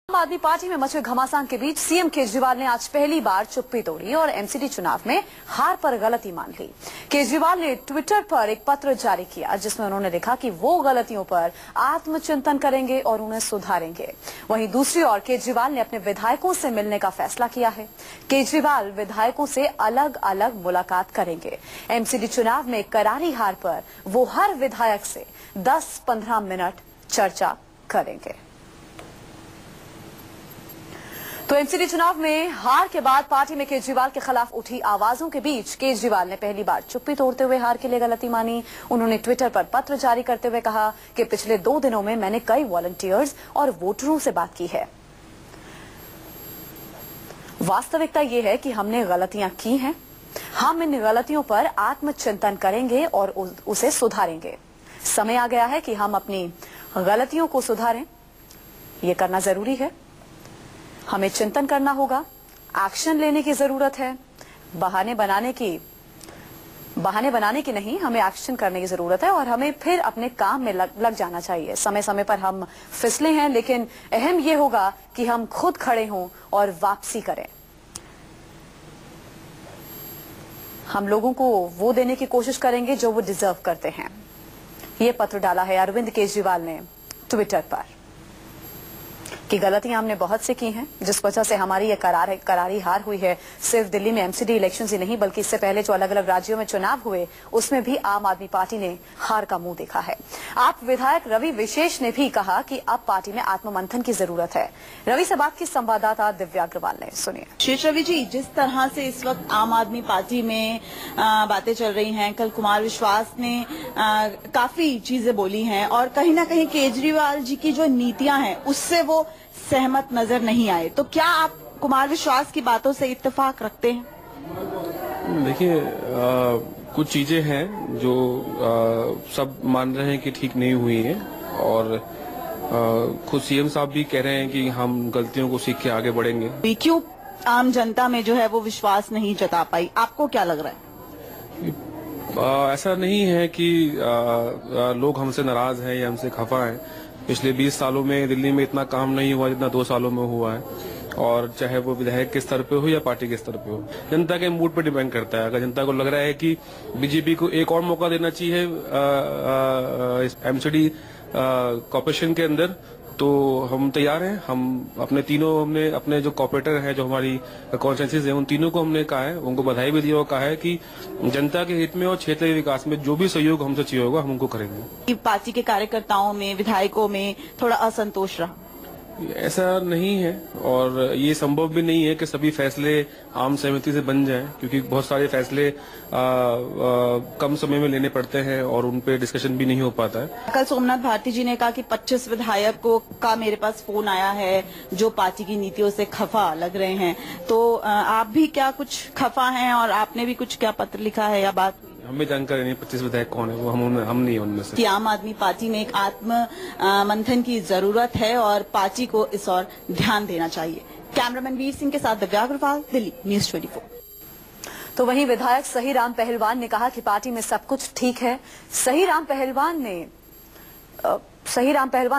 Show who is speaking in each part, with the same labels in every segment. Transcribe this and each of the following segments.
Speaker 1: आम आदमी पार्टी में मचे घमासान के बीच सीएम केजरीवाल ने आज पहली बार चुप्पी तोड़ी और एमसीडी चुनाव में हार पर गलती मान ली। केजरीवाल ने ट्विटर पर एक पत्र जारी किया जिसमें उन्होंने लिखा कि वो गलतियों पर आत्मचिंतन करेंगे और उन्हें सुधारेंगे। वहीं दूसरी ओर केजरीवाल ने अपने विधायकों से मिलने का फैसला किया है। केजरीवाल विधायकों से अलग अलग मुलाकात करेंगे। एमसीडी चुनाव में करारी हार पर वो हर विधायक से 10-15 मिनट चर्चा करेंगे। तो एमसीडी चुनाव में हार के बाद पार्टी में केजरीवाल के खिलाफ उठी आवाजों के बीच केजरीवाल ने पहली बार चुप्पी तोड़ते हुए हार के लिए गलती मानी। उन्होंने ट्विटर पर पत्र जारी करते हुए कहा कि पिछले 2 दिनों में मैंने कई वॉलंटियर्स और वोटरों से बात की है। वास्तविकता ये है कि हमने गलतियां की हैं। हम इन गलतियों पर आत्मचिंतन करेंगे और उसे सुधारेंगे। समय आ गया है कि हम अपनी गलतियों को सुधारें। ये करना जरूरी है। हमें चिंतन करना होगा, एक्शन लेने की जरूरत है। बहाने बनाने की नहीं, हमें एक्शन करने की जरूरत है और हमें फिर अपने काम में लग जाना चाहिए। समय समय पर हम फिसले हैं, लेकिन अहम ये होगा कि हम खुद खड़े हों और वापसी करें। हम लोगों को वो देने की कोशिश करेंगे जो वो डिजर्व करते हैं। ये पत्र डाला है अरविंद केजरीवाल ने ट्विटर पर कि गलतियां हमने बहुत से की हैं, जिस वजह से हमारी ये करारी हार हुई है। सिर्फ दिल्ली में एमसीडी इलेक्शंस ही नहीं, बल्कि इससे पहले जो अलग अलग राज्यों में चुनाव हुए उसमें भी आम आदमी पार्टी ने हार का मुंह देखा है। आप विधायक रवि विशेष ने भी कहा कि अब पार्टी में आत्ममंथन की जरूरत है। रवि से बात की संवाददाता दिव्या अग्रवाल ने। सुनिए।
Speaker 2: शेष रवि जी, जिस तरह से इस वक्त आम आदमी पार्टी में बातें चल रही हैं, कल कुमार विश्वास ने काफी चीजें बोली हैं और कहीं ना कहीं केजरीवाल जी की जो नीतियां हैं उससे वो सहमत नजर नहीं आए, तो क्या आप कुमार विश्वास की बातों से इत्तेफाक रखते हैं?
Speaker 3: देखिए, कुछ चीजें हैं जो सब मान रहे हैं कि ठीक नहीं हुई है और खुद सीएम साहब भी कह रहे हैं कि हम गलतियों को सीख के आगे बढ़ेंगे।
Speaker 2: क्यों आम जनता में जो है वो विश्वास नहीं जता पाई, आपको क्या लग रहा है?
Speaker 3: ऐसा नहीं है कि लोग हमसे नाराज हैं या हमसे खफा हैं। पिछले 20 सालों में दिल्ली में इतना काम नहीं हुआ जितना 2 सालों में हुआ है, और चाहे वो विधायक के स्तर पे हो या पार्टी के स्तर पे हो, जनता के मूड पे डिपेंड करता है। अगर जनता को लग रहा है कि बीजेपी को एक और मौका देना चाहिए एमसीडी कॉर्पोरेशन के अंदर, तो हम तैयार हैं। हमने अपने जो कॉर्पोरेटर हैं, जो हमारी कॉन्स्टिट्यूएंसीज हैं, उन तीनों को हमने कहा है, उनको बधाई भी दी और कहा है कि जनता के हित में और क्षेत्र के विकास में जो भी सहयोग हमसे चाहिए होगा हम उनको करेंगे।
Speaker 2: पार्टी के कार्यकर्ताओं में, विधायकों में थोड़ा असंतोष रहा?
Speaker 3: ऐसा नहीं है और ये संभव भी नहीं है कि सभी फैसले आम सहमति से बन जाएं, क्योंकि बहुत सारे फैसले कम समय में लेने पड़ते हैं और उन पे डिस्कशन भी नहीं हो पाता है।
Speaker 2: कल सोमनाथ भारती जी ने कहा कि 25 विधायकों का मेरे पास फोन आया है जो पार्टी की नीतियों से खफा लग रहे हैं, तो आप भी क्या कुछ खफा हैं और आपने भी कुछ क्या पत्र लिखा है या बात?
Speaker 3: हमें जानकारी नहीं 25 विधायक कौन है, वो हम नहीं उनमें से।
Speaker 2: आम आदमी पार्टी में एक आत्म मंथन की जरूरत है और पार्टी को इस ओर ध्यान देना चाहिए। कैमरामैन वीर सिंह के साथ दिव्या अग्रवाल, दिल्ली न्यूज़ 24।
Speaker 1: तो वहीं विधायक सहीराम पहलवान ने कहा कि पार्टी में सब कुछ ठीक है। सहीराम पहलवान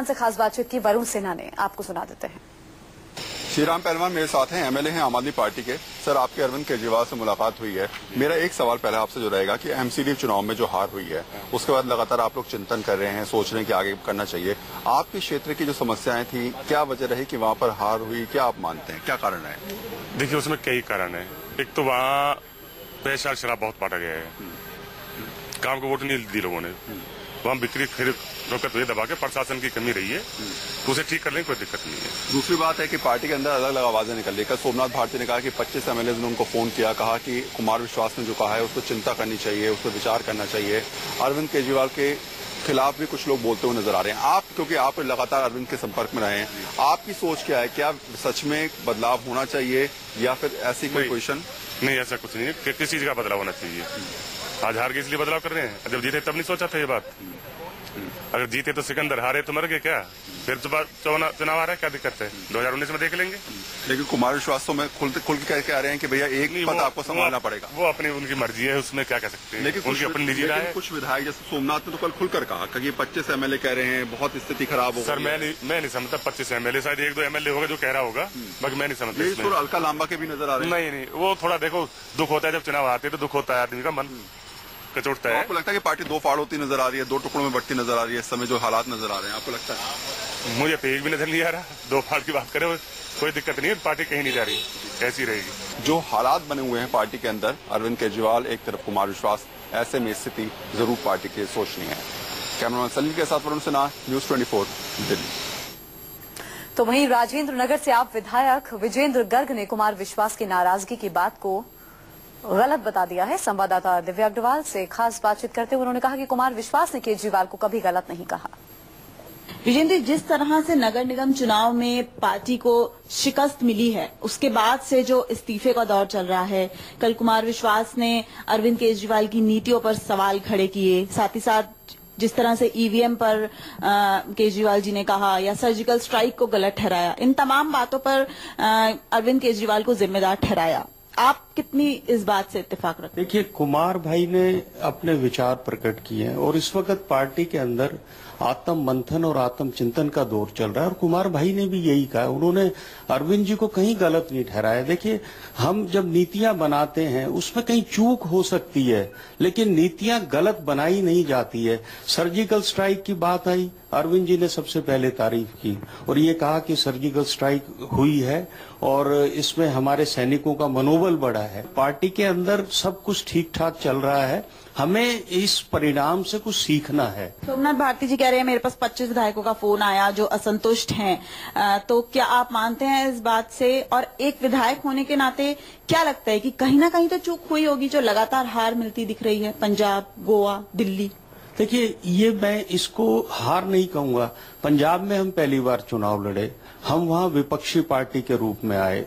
Speaker 1: से खास बातचीत की वरुण सिन्हा ने, आपको सुना देते हैं।
Speaker 4: श्रीराम पहलवान मेरे साथ हैं, एमएलए हैं आम आदमी पार्टी के। सर, आपके अरविंद केजरीवाल से मुलाकात हुई है। मेरा एक सवाल पहले आपसे जो रहेगा कि एमसीडी चुनाव में जो हार हुई है उसके बाद लगातार आप लोग चिंतन कर रहे हैं, सोच रहे हैं कि आगे करना चाहिए। आपके क्षेत्र की जो समस्याएं थी, क्या वजह रही कि वहाँ पर हार हुई? क्या आप मानते हैं, क्या कारण है?
Speaker 5: देखिए, उसमें कई कारण है। एक तो वहाँ पैसा शराब बहुत बांटा गया है, काम को वोट नहीं दी लोगों ने। वहाँ बिक्री खरीद रोकत हुए दबा के प्रशासन की कमी रही है, तो उसे ठीक करने की कोई दिक्कत नहीं है।
Speaker 4: दूसरी बात है कि पार्टी के अंदर अलग अलग आवाजें निकल रही है। कल सोमनाथ भारती ने कहा कि 25 एमएलए ने उनको फोन किया, कहा कि कुमार विश्वास ने जो कहा है उस पर चिंता करनी चाहिए, उस पर विचार करना चाहिए। अरविंद केजरीवाल के खिलाफ भी कुछ लोग बोलते हुए नजर आ रहे हैं। आप, क्योंकि आप लगातार अरविंद के संपर्क में रहे हैं, आपकी सोच क्या है? क्या सच में बदलाव होना चाहिए या फिर ऐसी कोई पोजिशन?
Speaker 5: नहीं, ऐसा कुछ नहीं है। किसी चीज का बदलाव होना चाहिए। आज हार के इसलिए बदलाव कर रहे हैं, जब जीते तब नहीं सोचा था ये बात। अगर जीते तो सिकंदर, हारे तो मर गए क्या? फिर चुनाव आ रहा है, क्या दिक्कत है, 2019 में देख लेंगे।
Speaker 4: लेकिन कुमार विश्वास तो मैं खुल के कह रहे हैं कि भैया एक पद आपको संभालना पड़ेगा।
Speaker 5: वो अपनी उनकी मर्जी है, उसमें क्या कह सकते हैं, लेकिन उनकी अपनी निजी राय है।
Speaker 4: कुछ विधायक जैसे सोमनाथ ने तो कल खुलकर कहा कि 25 एमएलए कह रहे हैं बहुत स्थिति खराब हो गई।
Speaker 5: सर मैं नहीं समझता 25 एमएलए, शायद 1-2 एमएलए होगा जो कह रहा होगा, बाकी मैं नहीं समझता।
Speaker 4: अलका लांबा के भी नजर आ रहे हैं।
Speaker 5: नहीं, वो थोड़ा देखो दुख होता है जब चुनाव आते हैं, तो दुख होता है, आदमी का मन कचोटता है।
Speaker 4: आपको लगता है कि पार्टी दो फाड़ होती नजर आ रही है, दो टुकड़ों में बढ़ती नजर आ रही है इस समय जो हालात नजर आ रहे हैं, आपको लगता है?
Speaker 5: मुझे तो एक भी नजर नहीं आ रहा। दो फाड़ की बात करें, कोई दिक्कत नहीं है, पार्टी कहीं नहीं जा रही, ऐसी रहेगी।
Speaker 4: जो हालात बने हुए हैं पार्टी के अंदर, अरविंद केजरीवाल एक तरफ, कुमार विश्वास, ऐसे में स्थिति जरूर पार्टी की सोचनी है। कैमरामैन सलीम के साथ वरुण सिन्हा, न्यूज 24 दिल्ली।
Speaker 1: तो वहीं राजेंद्र नगर से आप विधायक विजेंद्र गर्ग ने कुमार विश्वास की नाराजगी की बात को गलत बता दिया है। संवाददाता दिव्या अग्रवाल से खास बातचीत करते हुए उन्होंने कहा कि कुमार विश्वास ने केजरीवाल को कभी गलत नहीं कहा।
Speaker 2: विजेंद्र, जिस तरह से नगर निगम चुनाव में पार्टी को शिकस्त मिली है, उसके बाद से जो इस्तीफे का दौर चल रहा है, कल कुमार विश्वास ने अरविंद केजरीवाल की नीतियों पर सवाल खड़े किए, साथ ही साथ जिस तरह से ईवीएम पर केजरीवाल जी ने कहा या सर्जिकल स्ट्राइक को गलत ठहराया, इन तमाम बातों पर अरविंद केजरीवाल को जिम्मेदार ठहराया। आप कितनी इस बात से इत्तेफाक रखते हैं?
Speaker 6: देखिए, कुमार भाई ने अपने विचार प्रकट किए हैं और इस वक्त पार्टी के अंदर आत्म मंथन और आत्म चिंतन का दौर चल रहा है और कुमार भाई ने भी यही कहा। उन्होंने अरविंद जी को कहीं गलत नहीं ठहराया। देखिए, हम जब नीतियां बनाते हैं उसमें कहीं चूक हो सकती है, लेकिन नीतियां गलत बनाई नहीं जाती है। सर्जिकल स्ट्राइक की बात आई, अरविंद जी ने सबसे पहले तारीफ की और ये कहा कि सर्जिकल स्ट्राइक हुई है और इसमें हमारे सैनिकों का मनोबल बढ़ा है। पार्टी के अंदर सब कुछ ठीक ठाक चल रहा है, हमें इस परिणाम से कुछ सीखना है।
Speaker 2: सोमनाथ भारती जी कह रहे हैं मेरे पास 25 विधायकों का फोन आया जो असंतुष्ट हैं, तो क्या आप मानते हैं इस बात से? और एक विधायक होने के नाते क्या लगता है कि कहीं ना कहीं तो चूक हुई होगी जो लगातार हार मिलती दिख रही है पंजाब, गोवा, दिल्ली?
Speaker 6: देखिए, ये मैं इसको हार नहीं कहूंगा। पंजाब में हम पहली बार चुनाव लड़े, हम वहां विपक्षी पार्टी के रूप में आए।